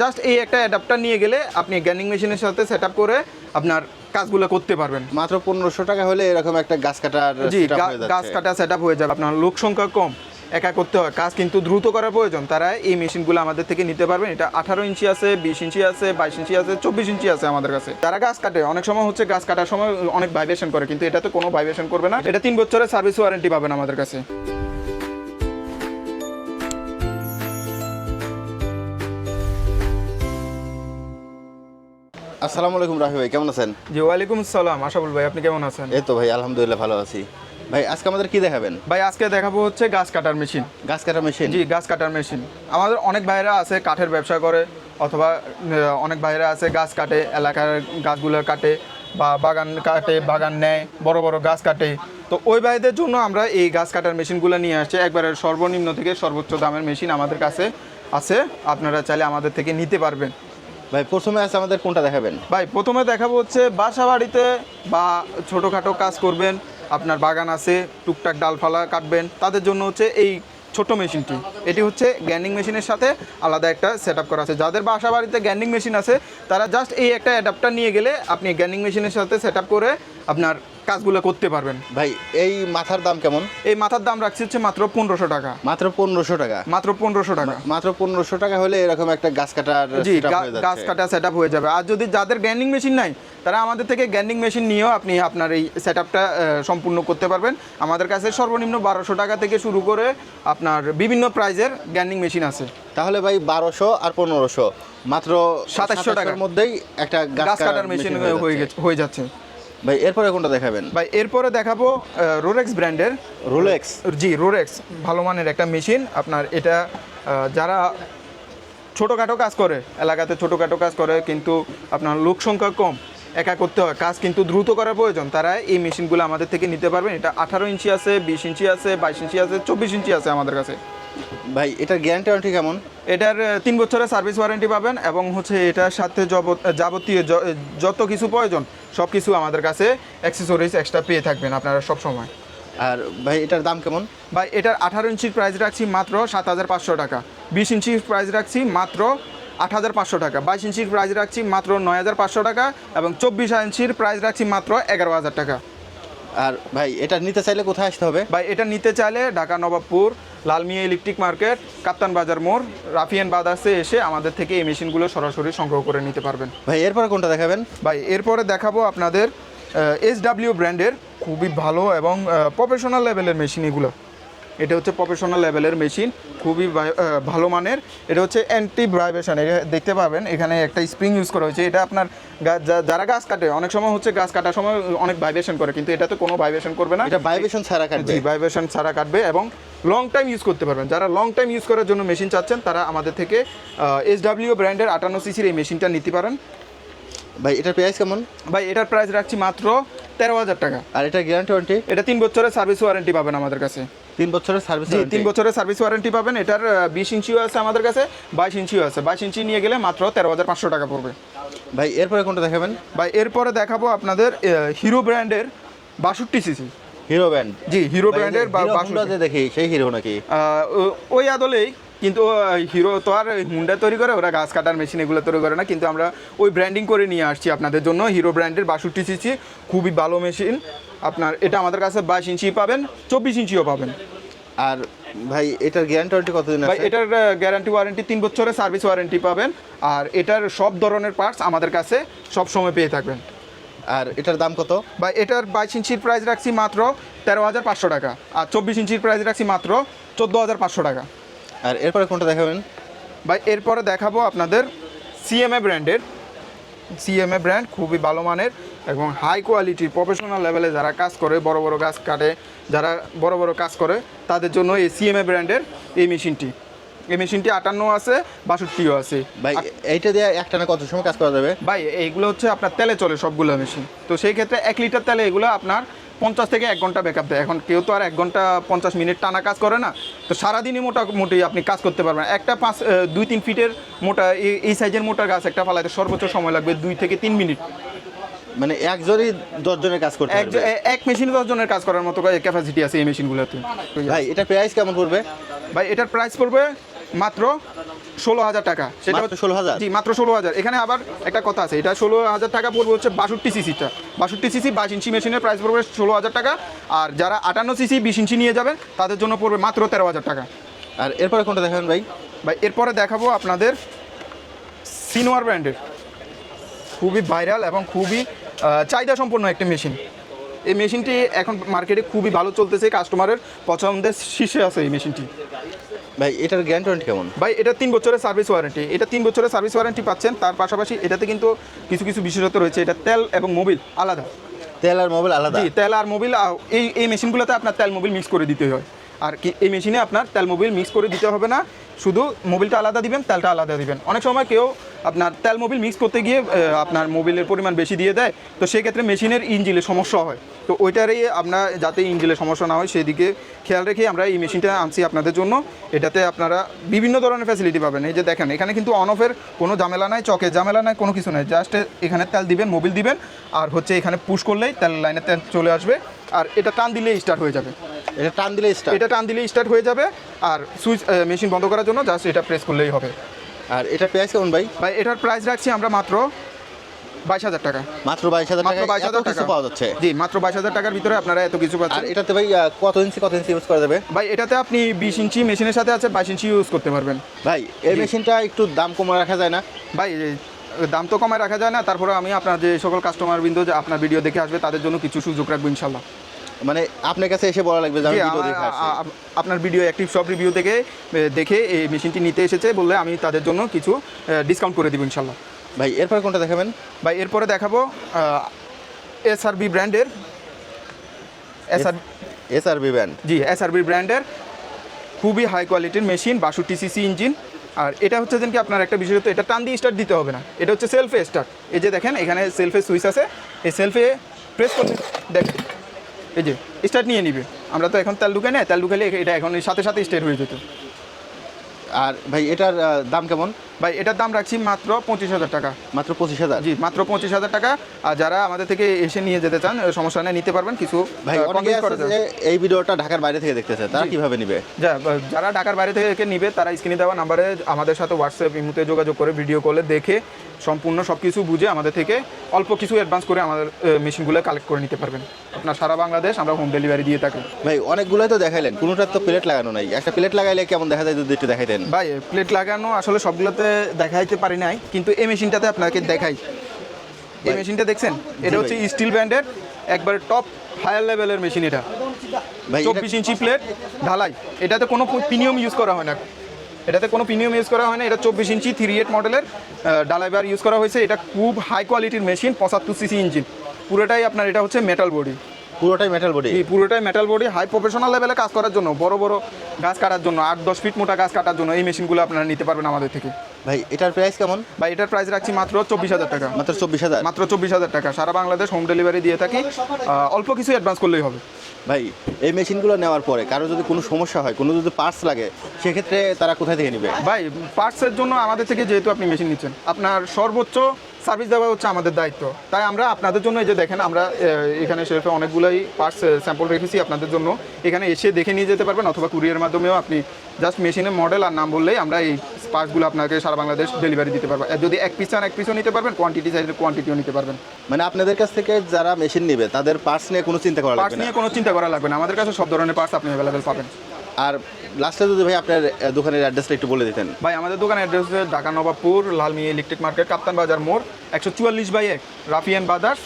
Just এই একটা adapter নিয়ে গেলে আপনি গ্যান্ডিং মেশিনের সাথে সেটআপ করে আপনার কাজগুলো করতে পারবেন। মাত্র 1500 টাকা হলে এরকম একটা গাছ কাটার জি, setup হয়ে যাচ্ছে। গাছ কাটা সেটআপ হয়ে যাবে। আপনার লোক সংখ্যা কম, একা করতে হয়, কাজ কিন্তু দ্রুত করার প্রয়োজন, তারা এই মেশিনগুলো আমাদের থেকে নিতে পারবেন। এটা 18 ইঞ্চি আছে, 20 ইঞ্চি আছে, 22 ইঞ্চি আছে, 24 ইঞ্চি আছে আমাদের কাছে। যারা গাছ কাটে অনেক সময় হচ্ছে গাছ কাটার সময় অনেক ভাইব্রেশন করে, কিন্তু এটাতে কোনো ভাইব্রেশন করবে না। এটা 3 বছরের সার্ভিস ওয়ারেন্টি পাবেন আমাদের কাছে। আসসালামু আলাইকুম রাহি ভাই, কেমন আছেন? জি, ওয়ালাইকুম আসসালাম আশাফুল ভাই, আপনি কেমন আছেন? এই তো ভাই আলহামদুলিল্লাহ ভালো আছি। ভাই আজকে আমাদের কি দেখাবেন? ভাই আজকে দেখাবো হচ্ছে গাছ কাটার মেশিন। গাছ কাটার মেশিন? জি, গাছ কাটার মেশিন। আমাদের অনেক ভাইরা আছে কাঠের ব্যবসা করে, অথবা অনেক ভাইরা আছে গাছ কাটে, এলাকার গাছগুলো কাটে বা বাগান কাটে, বাগান নেয়, বড় বড় গাছ কাটে। তো ওই ভাইদের জন্য আমরা এই গাছ কাটার মেশিনগুলো নিয়ে আসছি। একবারে সর্বনিম্ন থেকে সর্বোচ্চ দামের মেশিন আমাদের কাছে আছে, আপনারা চাইলে আমাদের থেকে নিতে পারবেন। ভাই প্রথমে আছে আমাদের কোনটা দেখাবেন? ভাই প্রথমে দেখাবো হচ্ছে বাসা বাড়িতে বা ছোটোখাটো কাজ করবেন, আপনার বাগান আছে, টুকটাক ডালপালা কাটবেন, তাদের জন্য হচ্ছে এই ছোট মেশিনটি। এটি হচ্ছে গ্যান্ডিং মেশিনের সাথে আলাদা একটা সেটআপ করা আছে। যাদের বাসা বাড়িতে গ্যান্ডিং মেশিন আছে তারা জাস্ট এই একটা অ্যাডাপ্টার নিয়ে গেলে আপনি গ্যান্ডিং মেশিনের সাথে সেটআপ করে আপনার কাজগুলো করতে পারবেন। ভাই এই মাথার দাম কেমন? এই মাথার দাম রাখছি হচ্ছে মাত্র 1500 টাকা। মাত্র 1500 টাকা? মাত্র 1500 টাকা। মাত্র 1500 টাকা হলে এরকম একটা গাছ কাটার জি, setup হয়ে যাচ্ছে। গাছ কাটা সেটআপ হয়ে যাবে। আর যদি যাদের গ্যান্ডিং মেশিন নাই তারা আমাদের থেকে গ্যান্ডিং মেশিন নিয়েও আপনি আপনার এই সেটআপটা সম্পূর্ণ করতে পারবেন। আমাদের কাছে সর্বনিম্ন 1200 টাকা থেকে শুরু করে আপনার বিভিন্ন প্রাইজের গ্যান্ডিং মেশিন আছে। তাহলে ভাই 1200 আর 1500 মাত্র 2700 টাকার মধ্যেই একটা গাছ কাটার মেশিন হয়ে যাচ্ছে। ভাই এরপরে কোনটা দেখাবেন? ভাই এরপরে দেখাবো রোলেক্স ব্র্যান্ডের। রোলেক্স? জি, রোলেক্স ভালো মানের একটা মেশিন। আপনার এটা যারা ছোটোখাটো কাজ করে, এলাকাতে ছোটোখাটো কাজ করে কিন্তু আপনার লোক সংখ্যা কম, একা করতে হয়, কাজ কিন্তু দ্রুত করার প্রয়োজন, তারা এই মেশিনগুলো আমাদের থেকে নিতে পারবেন। এটা 18 ইঞ্চি আছে, 20 ইঞ্চি আছে, 22 ইঞ্চি আছে, 24 ইঞ্চি আছে আমাদের কাছে। ভাই এটার গ্যারান্টি ওয়ারেন্টি কেমন? এটার 3 বছরের সার্ভিস ওয়ারেন্টি পাবেন, এবং হচ্ছে এটার সাথে যাবতীয় যত কিছু প্রয়োজন সব কিছু আমাদের কাছে অ্যাক্সেসরিজ এক্সট্রা পেয়ে থাকবেন আপনারা সব সময়। আর ভাই এটার দাম কেমন? ভাই এটার 18 ইঞ্চির প্রাইস রাখছি মাত্র 7500 টাকা, 20 ইঞ্চির প্রাইস রাখছি মাত্র 8500 টাকা, 22 ইঞ্চির প্রাইস রাখছি মাত্র 9500 টাকা, এবং 24 ইঞ্চির প্রাইস রাখছি মাত্র 11000 টাকা। আর ভাই এটা নিতে চাইলে কোথায় আসতে হবে? ভাই এটা নিতে চাইলে ঢাকা নবাবপুর লালমিয়া ইলেকট্রিক মার্কেট, কাপ্তান বাজার মোড়, রাফিয়ান বাদার্সে এসে আমাদের থেকে এই মেশিনগুলো সরাসরি সংগ্রহ করে নিতে পারবেন। ভাই এরপরে কোনটা দেখাবেন? ভাই এরপরে দেখাবো আপনাদের SW ব্র্যান্ডের খুবই ভালো এবং প্রফেশনাল লেভেলের মেশিন এগুলো। এটা হচ্ছে প্রফেশনাল লেভেলের মেশিন, খুবই ভালো মানের। এটা হচ্ছে অ্যান্টি ভাইব্রেশন, দেখতে পাবেন এখানে একটা স্প্রিং ইউজ করা হয়েছে। এটা আপনার যারা গাছ কাটে অনেক সময় হচ্ছে গাছ কাটার সময় অনেক ভাইব্রেশন করে, কিন্তু এটাতে কোনো ভাইব্রেশন করবে না। এটা ভাইব্রেশন ছাড়া কাটবে? জি, ভাইব্রেশন ছাড়া কাটবে এবং লং টাইম ইউজ করতে পারবেন। যারা লং টাইম ইউজ করার জন্য মেশিন চাচ্ছেন তারা আমাদের থেকে SW ব্র্যান্ডের 58 সিসির এই মেশিনটা নিতে পারেন। ভাই এটার প্রাইস কেমন? ভাই এটার প্রাইস রাখছি মাত্র 13000 টাকা। আর এটা গ্যারান্টি ওয়ারেন্টি? এটা 3 বছরের সার্ভিস ওয়ারেন্টি পাবেন আমাদের কাছে। 3 বছরের সার্ভিস? জি, 3 বছরের সার্ভিস ওয়ারেন্টি পাবেন। এটার 20 ইঞ্চিও আছে আমাদের কাছে, 22 ইঞ্চিও আছে। 22 ইঞ্চি নিয়ে গেলে মাত্র 13500 টাকা পড়বে। ভাই এরপরে কোনটা দেখাবেন? ভাই এরপরে দেখাবো আপনাদের হিরো ব্র্যান্ডের 62 সিসি। Hero brand? জি, হিরো ব্র্যান্ডের 62 দেখি সেই হিরো নাকি? ওই আদলেই, কিন্তু হিরো তো আর হুন্ডা তৈরি করে, ওরা গাছ কাটার মেশিন এগুলো তৈরি করে না, কিন্তু আমরা ওই ব্র্যান্ডিং করে নিয়ে আসছি আপনাদের জন্য। হিরো ব্র্যান্ডের 62 সিসি খুবই ভালো মেশিন। আপনার এটা আমাদের কাছে 22 ইঞ্চি পাবেন, 24 ইঞ্চিও পাবেন। আর ভাই এটার গ্যারান্টি ওয়ারেন্টি কতদিন আছে? ভাই এটার গ্যারান্টি ওয়ারেন্টি 3 বছরের সার্ভিস ওয়ারেন্টি পাবেন। আর এটার সব ধরনের পার্টস আমাদের কাছে সব সময় পেয়ে থাকবেন। আর এটার দাম কত? ভাই এটার 22 ইঞ্চির প্রাইস রাখছি মাত্র 13500 টাকা, আর 24 ইঞ্চির প্রাইস রাখছি মাত্র 14500 টাকা। আর এরপরে কোনটা দেখাবেন? ভাই এরপরে দেখাবো আপনাদের CMA ব্র্যান্ডের। CMA ব্র্যান্ড খুবই ভালো মানের এবং হাই কোয়ালিটির প্রফেশনাল লেভেলে যারা কাজ করে, বড় বড় গাছ কাটে, যারা বড় বড় কাজ করে তাদের জন্য এই CMA ব্র্যান্ডের এই মেশিনটি। এই মেশিনটি 58 আছে, 62ও আছে। ভাই এইটা দিয়ে একটানা কত সময় কাজ করা যাবে? ভাই এইগুলো হচ্ছে আপনার তেলে চলে সবগুলো মেশিন, তো সেই ক্ষেত্রে 1 লিটার তেলে এগুলো আপনার 50 থেকে 1 ঘন্টা ব্যাকআপ দেয়। এখন কেউ তো আর 1 ঘন্টা 50 মিনিট টানা কাজ করে না, তো সারাদিনই মোটামুটি আপনি কাজ করতে পারবেন। একটা 2-3 ফিটের মোটা এই সাইজের মোটা গাছ একটা ফালাইতে সর্বোচ্চ সময় লাগবে 2 থেকে 3 মিনিট। মানে একজনই 10 জনের কাজ করতে পারবে? এক মেশিনে 10 জনের কাজ করার মতো ক্যাপাসিটি আছে এই মেশিনগুলোতে। ভাই এটা প্রাইস কেমন পড়বে? ভাই এটার প্রাইস পড়বে মাত্র 16,000 টাকা। সেটা মাত্র 16,000? জি মাত্র 16,000। এখানে আবার একটা কথা আছে, এটা 16,000 টাকা পড়বে হচ্ছে 62 সিসিটা। 62 সিসি 22 ইঞ্চি মেশিনের প্রাইস পড়বে 16,000 টাকা। আর যারা 58 সিসি 20 ইঞ্চি নিয়ে যাবেন তাদের জন্য পড়বে মাত্র 13,000 টাকা। আর এরপরে কোনটা দেখাবেন ভাই? ভাই এরপরে দেখাবো আপনাদের সিনোয়ার ব্র্যান্ডের খুবই ভাইরাল এবং খুবই চাহিদা সম্পন্ন একটি মেশিন। এই মেশিনটি এখন মার্কেটে খুবই ভালো চলতেছে, কাস্টমারের পছন্দের শীর্ষে আছে এই মেশিনটি। ভাই এটার গ্যারান্টি ওয়ারেন্টি কেমন? ভাই এটা 3 বছরের সার্ভিস ওয়ারেন্টি। এটা 3 বছরের সার্ভিস ওয়ারেন্টি পাচ্ছেন। তার পাশাপাশি এটাতে কিন্তু কিছু কিছু বিশেষত্ব রয়েছে। এটা তেল এবং মোবিল আলাদা। তেল আর মোবিল আলাদা? জি, তেল আর মোবিল এই মেশিনগুলোতে আপনার তেল মোবিল মিক্স করে দিতে হয়। আর কি এই মেশিনে আপনার তেল মোবিল মিক্স করে দিতে হবে না, শুধু মোবিলটা আলাদা দিবেন, তেলটা আলাদা দিবেন। অনেক সময় কেউ আপনার তেল মোবিল মিক্স করতে গিয়ে আপনার মোবিলের পরিমাণ বেশি দিয়ে দেয়, তো সেক্ষেত্রে মেশিনের ইঞ্জিনের সমস্যা হয়। তো ওইটারই আপনার যাতে ইঞ্জিনের সমস্যা না হয় সেদিকে খেয়াল রেখে আমরা এই মেশিনটা আনছি আপনাদের জন্য। এটাতে আপনারা বিভিন্ন ধরনের ফ্যাসিলিটি পাবেন। এই যে দেখেন এখানে কিন্তু অন অফের কোনো ঝামেলা নাই, চকের ঝামেলা নাই, কোনো কিছু নাই। জাস্ট এখানে তেল দিবেন, মোবিল দিবেন, আর হচ্ছে এখানে পুশ করলেই তেল লাইনে তেল চলে আসবে। আর এটা টান দিলেই স্টার্ট হয়ে যাবে। এটা টান দিলে স্টার্ট? এটা টান দিলেই স্টার্ট হয়ে যাবে। আর সুইচ মেশিন বন্ধ করার জন্য জাস্ট এটা প্রেস করলেই হবে। আর এটার প্রাইস কেমন ভাই? ভাই এটার প্রাইস রাখছি আমরা মাত্র 22,000 টাকা। মাত্র 22,000 টাকা? মাত্র 22,000 এত কিছু টাকা পাওয়া যাচ্ছে? জি, মাত্র 22,000 টাকার ভিতরে আপনারা এত কিছু আর পাচ্ছেন। এটাতে ভাই কত ইঞ্চি ইউজ করা যাবে? ভাই এটাতে আপনি 20 ইঞ্চি মেশিনের সাথে আছে 22 ইঞ্চি ইউজ করতে পারবেন। ভাই এই জি। মেশিনটা একটু দাম কমে রাখা যায় না? ভাই দাম তো কমায় রাখা যায় না, তারপরে আমি আপনার যে সকল কাস্টমার বৃন্দ যে আপনার ভিডিও দেখে আসবে তাদের জন্য কিছু সুযোগ রাখবো ইনশাল্লাহ। মানে আপনার কাছে এসে বলা লাগবে যে আমি জি, ভিডিও দেখে আসছি? আপনার ভিডিও অ্যাক্টিভ সব রিভিউ থেকে দেখে এই মেশিনটি নিতে এসেছে বললে আমি তাদের জন্য কিছু ডিসকাউন্ট করে দিব ইনশাল্লাহ। ভাই এরপর কোনটা দেখাবেন? ভাই এরপরে দেখাবো এসআরবি ব্র্যান্ডের এসআরবি ব্র্যান্ড? জি, এসআরবি ব্র্যান্ডের খুবই হাই কোয়ালিটির মেশিন, 62 সিসি ইঞ্জিন। আর এটা হচ্ছে যেন কি আপনার একটা বিশেষত, এটা টান দিয়ে স্টার্ট দিতে হবে না, এটা হচ্ছে সেলফে স্টার্ট। এই যে দেখেন এখানে সেলফে সুইচ আছে, এই সেলফে প্রেস করলে দেখেন এই যে স্টার্ট নিয়ে নিবে। আমরা তো এখন তেল ঢুকে নেই, তেল ঢুকালে এটা এখন সাথে সাথে স্টার্ট হয়ে যেত। আর ভাই এটার দাম কেমন? ভাই এটার দাম রাখছি মাত্র 25,000 টাকা। মাত্র 25,000? জি, মাত্র 25,000 টাকা। আর যারা আমাদের থেকে এসে নিয়ে যেতে চান সমস্যা নেই, নিতে পারবেন। কিছু ভাই অনেকে আছে যে এই ভিডিওটা ঢাকার বাইরে থেকে দেখতেছে, তারা জি। কিভাবে নিবে? যারা ঢাকার বাইরে থেকে নিবে তারা স্ক্রিনে দেওয়া নাম্বারে আমাদের সাথে হোয়াটসঅ্যাপ ইমুতে যোগাযোগ করে ভিডিও কলে দেখে সম্পূর্ণ সব কিছু বুঝে আমাদের থেকে অল্প কিছু অ্যাডভান্স করে আমাদের মেশিনগুলো কালেক্ট করে নিতে পারবেন। আপনার সারা বাংলাদেশ আমরা হোম ডেলিভারি দিয়ে থাকি। ভাই অনেকগুলোই তো দেখাইলেন, কোনোটার তো প্লেট লাগানো নাই। একটা প্লেট লাগাইলে কেমন দেখা যায় যদি একটু দেখাইতেন? ভাই প্লেট লাগানো আসলে সবগুলোতে দেখাইতে পারি নাই, কিন্তু এই মেশিনটাতে আপনাকে দেখাই। এই মেশিনটা দেখছেন, এটা হচ্ছে স্টিল ব্র্যান্ডের একবার টপ হায়ার লেভেলের মেশিন। এটা ভাই 24 ইঞ্চি প্লেট ঢালাই। এটাতে কোনো প্রিমিয়াম ইউজ করা হয় না, এটাতে কোনো প্রিমিয়াম ইউজ করা হয় না। এটা 24 ইঞ্চি 3.8 মডেলের ঢালাই বার ইউজ করা হয়েছে। এটা খুব হাই কোয়ালিটির মেশিন, 75 সিসি ইঞ্জিন পুরোটাই আপনার। এটা হচ্ছে মেটাল বডি, পুরোটাই মেটাল বডি? এই পুরোটাই মেটাল বডি। হাই প্রফেশনাল লেভেলে কাজ করার জন্য, বড় বড় গাছ কাটার জন্য, 8-10 ফিট মোটা গাছ কাটার জন্য এই মেশিনগুলো আপনারা নিতে পারবেন আমাদের থেকে। ভাই এটার প্রাইস কেমন? ভাই এটার প্রাইস রাখছি মাত্র 24,000 টাকা। মাত্র 24,000? মাত্র 24,000 টাকা। সারা বাংলাদেশ হোম ডেলিভারি দিয়ে থাকি, অল্প কিছু অ্যাডভান্স করলেই হবে। ভাই এই মেশিনগুলো নেওয়ার পরে কারো যদি কোনো সমস্যা হয়, কোনো যদি পার্টস লাগে, সেক্ষেত্রে তারা কোথায় থেকে নেবে? ভাই পার্টসের জন্য আমাদের থেকে যেহেতু আপনি মেশিন নিচ্ছেন, আপনার সর্বোচ্চ সার্ভিস দেওয়া হচ্ছে আমাদের দায়িত্ব। তাই আমরা আপনাদের জন্য এই যে দেখেন আমরা এখানে শেলফে অনেকগুলোই পার্টস স্যাম্পল রেখেছি আপনাদের জন্য। এখানে এসে দেখে নিয়ে যেতে পারবেন, অথবা কুরিয়ার মাধ্যমেও আপনি জাস্ট মেশিনের মডেল আর নাম বললেই আমরা এই পার্টসগুলো আপনাকে সারা বাংলাদেশ ডেলিভারি দিতে পারবো। আর যদি এক পিস চান এক পিসও নিতে পারবেন, কোয়ান্টিটি চাইলে কোয়ান্টিটিও নিতে পারবেন। মানে আপনাদের কাছ থেকে যারা মেশিন নেবে তাদের পার্টস নিয়ে কোনো চিন্তা করা পার্টস লাগবে না? নিয়ে কোনো চিন্তা করা লাগবে না, আমাদের কাছে সব ধরনের পার্টস আপনি অ্যাভেলেবেল পাবেন। আর লাস্টে যদি ভাই আপনার দোকানের অ্যাড্রেসটা একটু বলে দিতেন। ভাই আমাদের দোকানের অ্যাড্রেস হচ্ছে ঢাকা নবাবপুর লালমিয়া ইলেকট্রিক মার্কেট, কাপ্তান বাজার মোড়, 144/1 রাফিয়ান বাজার।